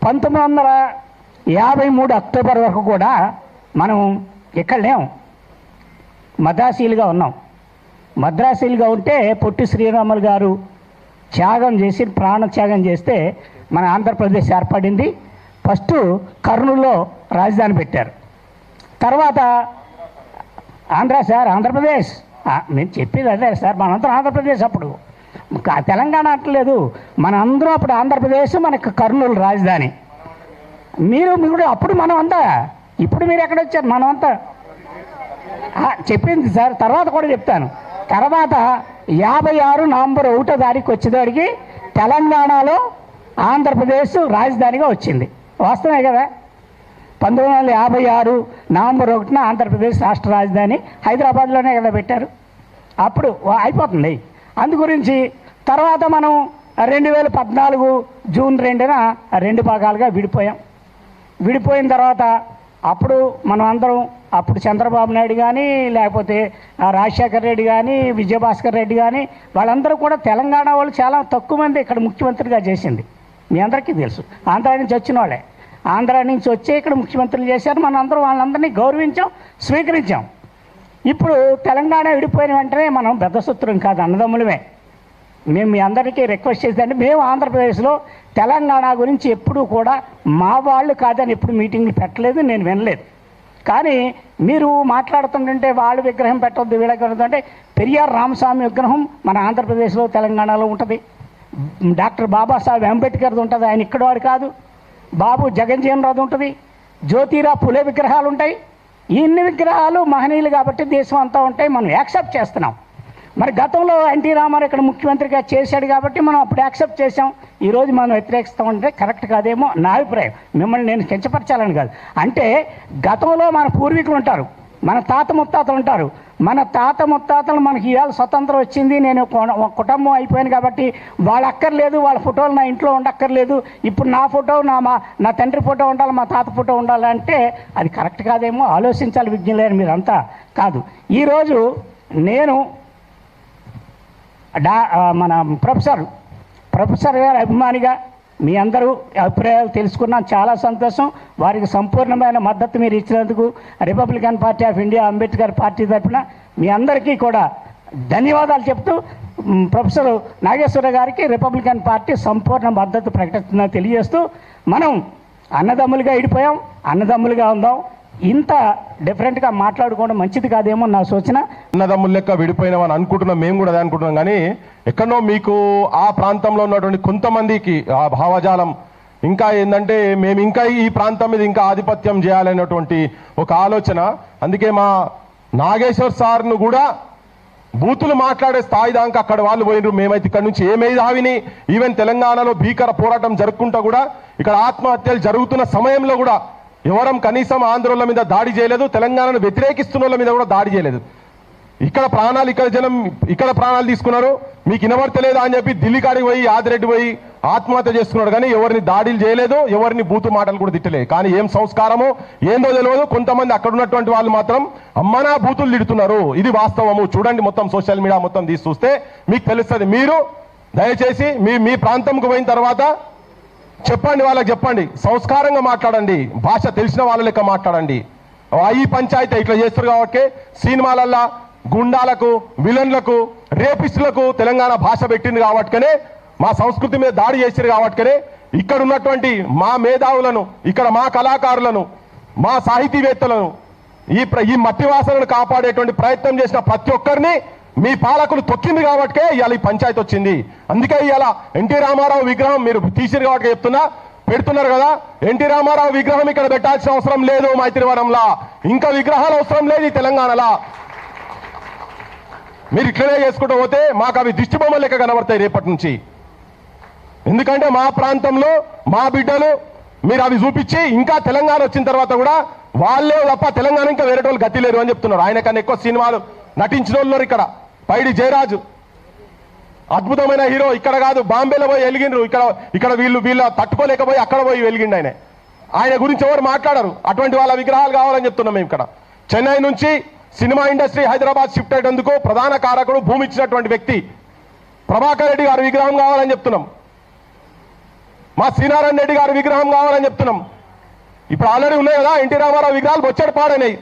1953 October వరకు కూడా మనం ఇక్కడ లేం, మద్రాసీలుగా ఉన్నాం. మద్రాసీలుగా ఉంటే పొట్టి శ్రీరాములు గారు త్యాగం చేసి ప్రాణత్యాగం చేస్తే మన ఆంధ్రప్రదేశ్ ఏర్పడింది. ఫస్ట్ కర్నూలులో రాజధాని పెట్టారు. తర్వాత ఆంధ్రప్రదేశ్ నేను చెప్పేది అదే సార్, మనందరం ఆంధ్రప్రదేశ్. అప్పుడు తెలంగాణ అంటలేదు, మనందరం అప్పుడు ఆంధ్రప్రదేశ్, మనకు కర్నూలు రాజధాని. మీరు అప్పుడు మనం అంతా, ఇప్పుడు మీరు ఎక్కడొచ్చారు? మనం అంతా చెప్పింది సార్, తర్వాత కూడా చెప్తాను. తర్వాత 56 నవంబర్ 1వ తారీఖు వచ్చేదానికి తెలంగాణలో ఆంధ్రప్రదేశ్ రాజధానిగా వచ్చింది. వాస్తవమే కదా? 1956 నవంబర్ 1న ఆంధ్రప్రదేశ్ రాష్ట్ర రాజధాని హైదరాబాద్లోనే కదా పెట్టారు. అప్పుడు అయిపోతుంది. అందు గురించి తర్వాత మనం 2014 జూన్ 2న 2 భాగాలుగా విడిపోయాం. విడిపోయిన తర్వాత అప్పుడు మనం అందరం, అప్పుడు చంద్రబాబు నాయుడు కానీ, లేకపోతే రాజశేఖర్ రెడ్డి కానీ, విజయభాస్కర్ రెడ్డి కానీ, వాళ్ళందరూ కూడా తెలంగాణ వాళ్ళు చాలా తక్కువ మంది ఇక్కడ ముఖ్యమంత్రిగా చేసింది. మీ అందరికీ తెలుసు. ఆంధ్ర నుంచి వచ్చిన వాళ్ళే, ఆంధ్ర నుంచి వచ్చే ఇక్కడ ముఖ్యమంత్రులు చేశారు. మనం అందరం వాళ్ళందరినీ గౌరవించాం, స్వీకరించాం. ఇప్పుడు తెలంగాణ విడిపోయిన వెంటనే మనం బెద్దసూత్రం కాదు, అన్నదమ్ములమే. మేము మీ అందరికీ రిక్వెస్ట్ చేసేదంటే, మేము ఆంధ్రప్రదేశ్లో తెలంగాణ గురించి ఎప్పుడూ కూడా మా వాళ్ళు కాదని ఎప్పుడు మీటింగ్లు పెట్టలేదు, నేను వినలేదు. కానీ మీరు మాట్లాడుతుంటే వాళ్ళు విగ్రహం పెట్టవద్దు, వీళ్ళ విగ్రహం అంటే, పెరియార్ రామస్వామి విగ్రహం మన ఆంధ్రప్రదేశ్లో తెలంగాణలో ఉంటుంది. డాక్టర్ బాబాసాహెబ్ అంబేద్కర్ది ఉంటుంది, ఆయన ఇక్కడవాడు కాదు. బాబు జగన్జీవన్ రావు ఉంటుంది, జ్యోతిరా పులే విగ్రహాలు ఉంటాయి. ఇన్ని విగ్రహాలు మహనీయులు కాబట్టి దేశం అంతా ఉంటాయి, మనం యాక్సెప్ట్ చేస్తున్నాం. మరి గతంలో ఎన్టీ రామారావు ఇక్కడ ముఖ్యమంత్రిగా చేశాడు కాబట్టి మనం అప్పుడు యాక్సెప్ట్ చేసాం. ఈరోజు మనం వ్యతిరేకిస్తామంటే కరెక్ట్ కాదేమో నా అభిప్రాయం. మిమ్మల్ని నేను కించపరచాలని కాదు. అంటే గతంలో మన పూర్వీకులు ఉంటారు, మన తాత ముత్తాతలు ఉంటారు. మన తాత ముత్తాతలు మనకి ఇవాళ స్వతంత్రం వచ్చింది, నేను కుటుంబం అయిపోయాను కాబట్టి వాళ్ళు అక్కర్లేదు, వాళ్ళ ఫోటోలు నా ఇంట్లో ఉండక్కర్లేదు, ఇప్పుడు నా ఫోటో నా తండ్రి ఫోటో ఉండాలి, మా తాత ఫోటో ఉండాలంటే అది కరెక్ట్ కాదేమో, ఆలోచించాలి విజ్ఞులేని మీరంతా. కాదు, ఈరోజు నేను మన ప్రొఫెసర్ గారి అభిమానిగా మీ అందరూ అభిప్రాయాలు తెలుసుకున్నాను, చాలా సంతోషం. వారికి సంపూర్ణమైన మద్దతు మీరు ఇచ్చినందుకు Republican party of India Ambedkar party తరఫున మీ అందరికీ కూడా ధన్యవాదాలు చెప్తూ, ప్రొఫెసర్ నాగేశ్వర గారికి రిపబ్లికన్ పార్టీ సంపూర్ణ మద్దతు ప్రకటిస్తుందని తెలియజేస్తూ, మనం అన్నదమ్ములుగా విడిపోయాం, అన్నదమ్ములుగా ఉందాం. ఇంత డిఫరెంట్గా మాట్లాడుకోవడం మంచిది కాదేమో నా సూచన. అన్నదమ్ముల లెక్క విడిపోయినామని అనుకుంటున్నాం, మేము కూడా అదే అనుకుంటున్నాం. కానీ ఎక్కడో మీకు ఆ ప్రాంతంలో ఉన్నటువంటి కొంతమందికి ఆ భావజాలం ఇంకా ఏంటంటే, మేము ఇంకా ఈ ప్రాంతం మీద ఇంకా ఆధిపత్యం చేయాలనేటువంటి ఒక ఆలోచన. అందుకే మా నాగేశ్వర్ సార్ను కూడా బూతులు మాట్లాడే స్థాయి దాకా అక్కడ వాళ్ళు పోయినారు. మేమైతే ఇక్కడ నుంచి ఏ మేధావిని, ఈవెన్ తెలంగాణలో భీకర పోరాటం జరుపుకుంటా కూడా ఇక్కడ ఆత్మహత్యలు జరుగుతున్న సమయంలో కూడా ఎవరం కనీసం ఆంధ్రోళ్ళ మీద దాడి చేయలేదు, తెలంగాణను వ్యతిరేకిస్తున్న వాళ్ళ మీద కూడా దాడి చేయలేదు. ఇక్కడ ప్రాణాలు, ఇక్కడ జనం ఇక్కడ ప్రాణాలు తీసుకున్నారు. మీకు వినబడతలేదా అని చెప్పి ఢిల్లీ కాడికి పోయి ఆదిరెడ్డి పోయి ఆత్మహత్య చేసుకున్నాడు. కానీ ఎవరిని దాడులు చేయలేదు, ఎవరిని బూతు మాటలు కూడా తిట్టలేదు. కానీ ఏం సంస్కారమో ఏందో తెలియదు, కొంతమంది అక్కడ ఉన్నటువంటి వాళ్ళు మాత్రం అమ్మనా బూతులు తిడుతున్నారు. ఇది వాస్తవము. చూడండి, మొత్తం సోషల్ మీడియా మొత్తం తీసి చూస్తే మీకు తెలుస్తుంది. మీరు దయచేసి మీ ప్రాంతంకు పోయిన తర్వాత చెప్పండి, వాళ్ళకి చెప్పండి, సంస్కారంగా మాట్లాడండి, భాష తెలిసిన వాళ్ళ లెక్క మాట్లాడండి. ఈ పంచాయతీ ఇట్లా చేస్తారు కాబట్టి సినిమాలల్లా గుండాలకు, విలన్లకు, రేపిస్టులకు తెలంగాణ భాష పెట్టింది కాబట్టినే, మా సంస్కృతి మీద దాడి చేశారు కాబట్టినే ఇక్కడ ఉన్నటువంటి మా మేధావులను, ఇక్కడ మా కళాకారులను, మా సాహితీవేత్తలను, ఈ మట్టి వాసనను కాపాడేటువంటి ప్రయత్నం చేసిన ప్రతి ఒక్కరిని మీ పాలకులు తొక్కింది కాబట్టే ఇవాళ ఈ పంచాయతీ వచ్చింది. అందుకే ఇవాళ ఎన్టీ రామారావు విగ్రహం మీరు తీసిరు కాబట్టి చెప్తున్నా, పెడుతున్నారు కదా. ఎన్టీ రామారావు విగ్రహం ఇక్కడ పెట్టాల్సిన అవసరం లేదు మైత్రివనంలా, ఇంకా విగ్రహాలు అవసరం లేదు ఈ తెలంగాణలో. మీరు ఇట్లనే చేసుకుంటూ పోతే మాకు అవి దిష్టి బొమ్మలు లెక్క కనబడతాయి రేపటి నుంచి. ఎందుకంటే మా ప్రాంతంలో మా బిడ్డలు మీరు అవి చూపించి, ఇంకా తెలంగాణ వచ్చిన తర్వాత కూడా వాళ్ళే తప్ప తెలంగాణ ఇంకా వేరే వాళ్ళు గతి లేరు అని చెప్తున్నారు. ఆయన కన్నా ఎక్కువ సినిమాలు నటించిన వాళ్ళు ఇక్కడ పైడి జయరాజు అద్భుతమైన హీరో. ఇక్కడ కాదు, బాంబేలో పోయి వెలిగిండ్రు. ఇక్కడ వీళ్ళ తట్టుకోలేకపోయి అక్కడ పోయి వెలిగిండు. ఆయన గురించి ఎవరు మాట్లాడరు. అటువంటి వాళ్ళ విగ్రహాలు కావాలని చెప్తున్నాం మేము. ఇక్కడ చెన్నై నుంచి సినిమా ఇండస్ట్రీ హైదరాబాద్ షిఫ్ట్ అయ్యేందుకు ప్రధాన కారకుడు, భూమి ఇచ్చినటువంటి వ్యక్తి ప్రభాకర్ రెడ్డి గారి విగ్రహం కావాలని చెప్తున్నాం. మా శ్రీనారాయణ రెడ్డి గారి విగ్రహం కావాలని చెప్తున్నాం. ఇప్పుడు ఆల్రెడీ ఉన్నాయి కదా ఎన్టీ రామారావు విగ్రహాలు బొచ్చడి పాడైనాయి.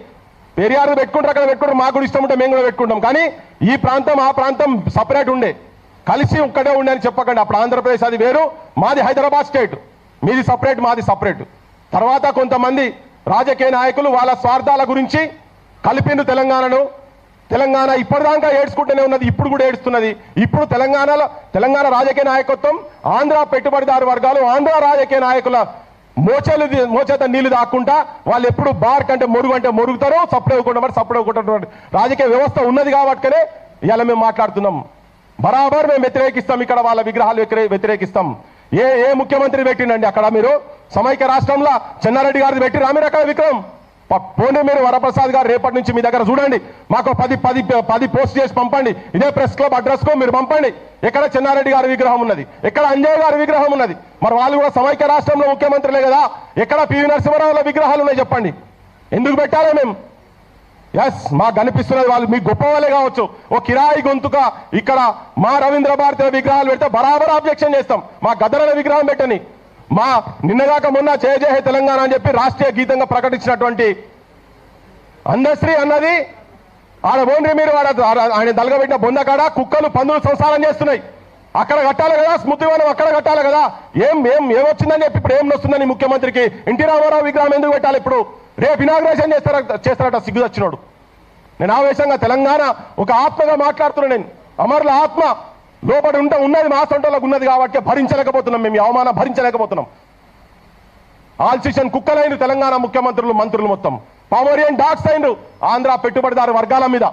పెరియారు పెట్టుకుంటారు, అక్కడ పెట్టుకుంటారు, మాకు కూడా ఇష్టం ఉంటే మేము కూడా పెట్టుకుంటాం. కానీ ఈ ప్రాంతం ఆ ప్రాంతం సపరేట్ ఉండే, కలిసి ఒక్కడే ఉండే అని చెప్పకండి. అప్పుడు ఆంధ్రప్రదేశ్ అది వేరు, మాది హైదరాబాద్ స్టేట్, మీది సపరేట్ మాది సపరేట్. తర్వాత కొంతమంది రాజకీయ నాయకులు వాళ్ళ స్వార్థాల గురించి కలిపిండు తెలంగాణను. తెలంగాణ ఇప్పటిదాకా ఏడ్చుకుంటూనే ఉన్నది, ఇప్పుడు కూడా ఏడుస్తున్నది. ఇప్పుడు తెలంగాణ రాజకీయ నాయకత్వం ఆంధ్ర పెట్టుబడిదారు వర్గాలు ఆంధ్ర రాజకీయ నాయకుల మోచేత నీళ్లు దాక్కుంటా వాళ్ళు ఎప్పుడు బార్ కంటే మొరుగు అంటే మొరుగుతారో, సప్పుడు ఇవ్వకుండా రాజకీయ వ్యవస్థ ఉన్నది కాబట్టినే ఇలా మేము మాట్లాడుతున్నాం. బరాబర్ మేము వ్యతిరేకిస్తాం, ఇక్కడ వాళ్ళ విగ్రహాలు వ్యతిరేకిస్తాం. ఏ ముఖ్యమంత్రి పెట్టిండండి అక్కడ? మీరు సమైక్య రాష్ట్రంలో చెన్నారెడ్డి గారిది పెట్టిరా మీరు అక్కడ విగ్రహం? పోనీ మీరు వరప్రసాద్ గారు రేపటి నుంచి మీ దగ్గర చూడండి, మాకు 10 పోస్ట్ చేసి పంపండి, ఇదే ప్రెస్ క్లబ్ అడ్రస్ కు మీరు పంపండి. ఎక్కడ చెన్నారెడ్డి గారి విగ్రహం ఉన్నది, ఎక్కడ అంజయ్ గారి విగ్రహం ఉన్నది? మరి వాళ్ళు కూడా సమైక్య రాష్ట్రంలో ముఖ్యమంత్రులే కదా, ఎక్కడ పివి నరసింహారావుల విగ్రహాలు ఉన్నాయి చెప్పండి? ఎందుకు పెట్టాలి మేము? ఎస్, మాకు కనిపిస్తున్నది వాళ్ళు మీకు గొప్ప వాళ్ళే కావచ్చు. ఓ కిరాయి గొంతుక ఇక్కడ మా రవీంద్ర భారతి విగ్రహాలు పెడితే బరాబర్ ఆబ్జెక్షన్ చేస్తాం. మా గద్దరల విగ్రహం పెట్టని, మా నిన్నగాక మొన్న జయ జయ తెలంగాణ అని చెప్పి రాష్ట్రీయ గీతంగా ప్రకటించినటువంటి అందశ్రీ అన్నది ఆడ బోండ్రి మీరు ఆయన దలగబెట్టిన బొందకాడ కుక్కలు పందులు సంసారం చేస్తున్నాయి. అక్కడ కట్టాలి కదా స్మృతివనం, అక్కడ కట్టాలి కదా. ఏమొచ్చిందని చెప్పి ఇప్పుడు ఏం వస్తుందని ముఖ్యమంత్రికి ఎన్టీ రామారావు విగ్రహం ఎందుకు పెట్టాలి? ఇప్పుడు రేపు ఇనాగ్రేషన్ చేస్తారట సిగ్గు వచ్చినోడు. నేను ఆవేశంగా తెలంగాణ ఒక ఆత్మగా మాట్లాడుతున్నా. నేను అమరుల ఆత్మ లోపడి ఉన్నది మా సొంటలకు ఉన్నది కాబట్టి భరించలేకపోతున్నాం, మేము ఈ అవమానం భరించలేకపోతున్నాం. ఆల్సిషన్ కుక్కలైన తెలంగాణ ముఖ్యమంత్రులు మంత్రులు మొత్తం పామోరియన్ డాగ్స్ అయినరు ఆంధ్ర పెట్టుబడిదారు వర్గాల మీద.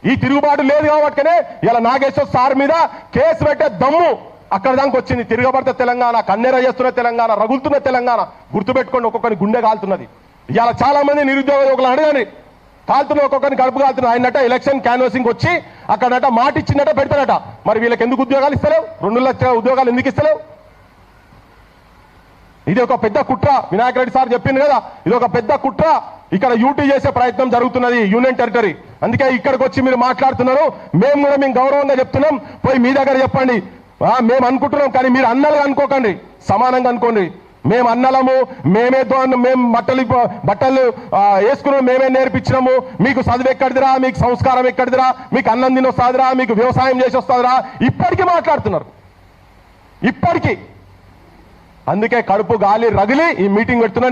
ఈ తిరుగుబాటు లేదు కాబట్టినే ఇలా నాగేశ్వర్ సార్ మీద కేసు పెట్టే దమ్ము అక్కడ దానికి వచ్చింది. తిరగబడితే తెలంగాణ, కన్నెర చేస్తున్న తెలంగాణ, రగులుతున్న తెలంగాణ. గుర్తుపెట్టుకోండి, ఒక్కొక్కరిని గుండె కాలుతున్నది. ఇవాళ చాలా మంది నిరుద్యోగ యువకులు అడగండి, కాలుతున్న ఒక్కొక్కరిని కడుపు కాలుతున్నారు. ఆయనట ఎలక్షన్ క్యాన్వాసింగ్ వచ్చి అక్కడట మాట ఇచ్చిందట పెడతాడట. మరి వీళ్ళకి ఎందుకు ఉద్యోగాలు ఇస్తలేవు? 2 లక్షల ఉద్యోగాలు ఎందుకు ఇస్తలేవు? ఇది ఒక పెద్ద కుట్ర. వినాయక్ రెడ్డి సార్ చెప్పింది కదా, ఇది ఒక పెద్ద కుట్ర. ఇక్కడ యూటీ చేసే ప్రయత్నం జరుగుతున్నది యూనియన్ టెరిటరీ. అందుకే ఇక్కడికి వచ్చి మీరు మాట్లాడుతున్నారు. మేము కూడా మేము గౌరవంగా చెప్తున్నాం, పోయి మీ దగ్గర చెప్పండి. మేము అనుకుంటున్నాం, కానీ మీరు అన్నలుగా అనుకోకండి, సమానంగా అనుకోండి. మేము అన్నలము, మేము బట్టలు వేసుకున్నాము, మేమే నేర్పించినాము. మీకు చదువు ఎక్కడిదిరా, మీకు సంస్కారం ఎక్కడిదిరా, మీకు అన్నం తిని వస్తుందిరా, మీకు వ్యవసాయం చేసి వస్తుందిరా? ఇప్పటికీ మాట్లాడుతున్నారు, ఇప్పటికీ. అందుకే కడుపు గాలి రగిలి ఈ మీటింగ్ పెడుతున్నా.